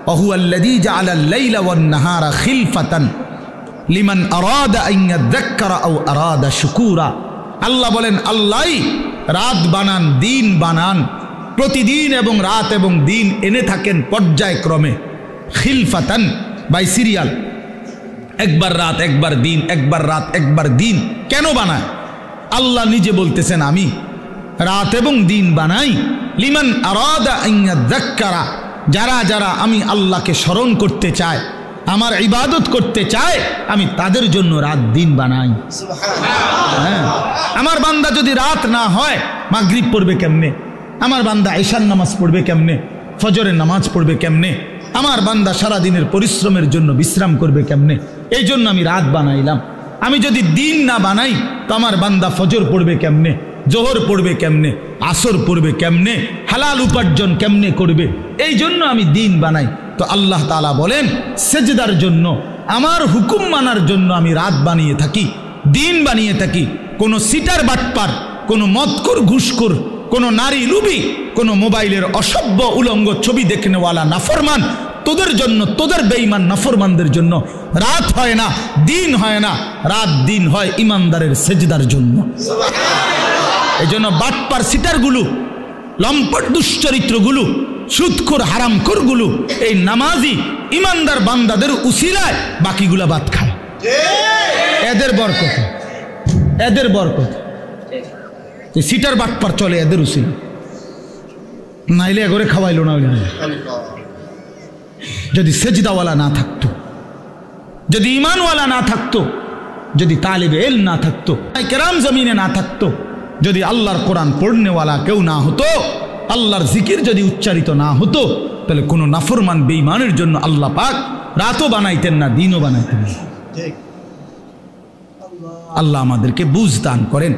ওয়াহুয়াল্লাযী জাআলাল লাইলা one নাহারা খিলফাতান লিমান আরাদা আন ইয়াযাক্কারা আও আরাদা শুকুরা। আল্লাহ বলেন, আল্লাহই রাত বানান, দিন বানান, প্রতিদিন এবং রাত এবং দিন এনে থাকেন পর্যায়ক্রমে। খিলফাতান বাই সিরিয়াল, একবার রাত একবার দিন, একবার রাত একবার দিন। কেন বানায়? আল্লাহ নিজে বলতেছেন, আমি রাত এবং দিন বানাই লিমান আরাদা আন ইয়াযাক্কারা, যারা যারা আমি আল্লাহকে স্মরণ করতে চায়, আমার ইবাদত করতে চায়, আমি তাদের জন্য রাত দিন বানাই। হ্যাঁ, আমার বান্দা যদি রাত না হয় মাগরিব পড়বে কেমনে? আমার বান্দা ঈশার নামাজ পড়বে কেমনে? ফজরের নামাজ পড়বে কেমনে? আমার বান্দা সারা দিনের পরিশ্রমের জন্য বিশ্রাম করবে কেমনে? এই জন্য আমি রাত বানাইলাম। আমি যদি দিন না বানাই তো আমার বান্দা ফজর পড়বে কেমনে, জোহর পড়বে কেমনে, আসর পড়বে কেমনে, হালাল উপার্জন কেমনে করবে? এই জন্য আমি দিন বানাই। তো আল্লাহ তাআলা বলেন, সেজদার জন্য, আমার হুকুম মানার জন্য আমি রাত বানিয়ে থাকি, দিন বানিয়ে থাকি। কোনো সিটার বাটপার, কোনো মদখোর ঘুষখোর, কোনো নারী লুবি, কোনো মোবাইলের অসভ্য উলঙ্গ ছবি দেখনেওয়ালা নাফরমান, তোদের জন্য, তোদের বেঈমান নাফরমানদের জন্য রাত হয় না, দিন হয় না। রাত দিন হয় ইমানদারের সেজদার জন্য। এই জন্য বাটপার সিটারগুলো, লম্পট দুশ্চরিত্রগুলো, সুদখোর হারামখোরগুলো এই নামাজি ইমানদার বান্দাদের উসিলায় বাকিগুলা বাদ খায়। এদের বরকত, এদের বরকত। সিটার বাটপার চলে এদের উসিলা, নাইলে এগরে খাওয়াইলো না। যদি সেজদাওয়ালা না থাকতো, যদি ইমানওয়ালা না থাকতো, যদি তালিবে ইলম না থাকতো, কেরাম জমিনে না থাকতো, যদি আল্লাহর কোরআন পড়নেওয়ালা কেউ না হতো, আল্লাহর জিকির যদি উচ্চারিত না হতো, তাহলে কোনো নাফরমান বেঈমানের জন্য আল্লাহ পাক রাতও বানাইতেন না, দিনও বানাইতেন না। আল্লাহ আমাদেরকে বুঝ দান করেন।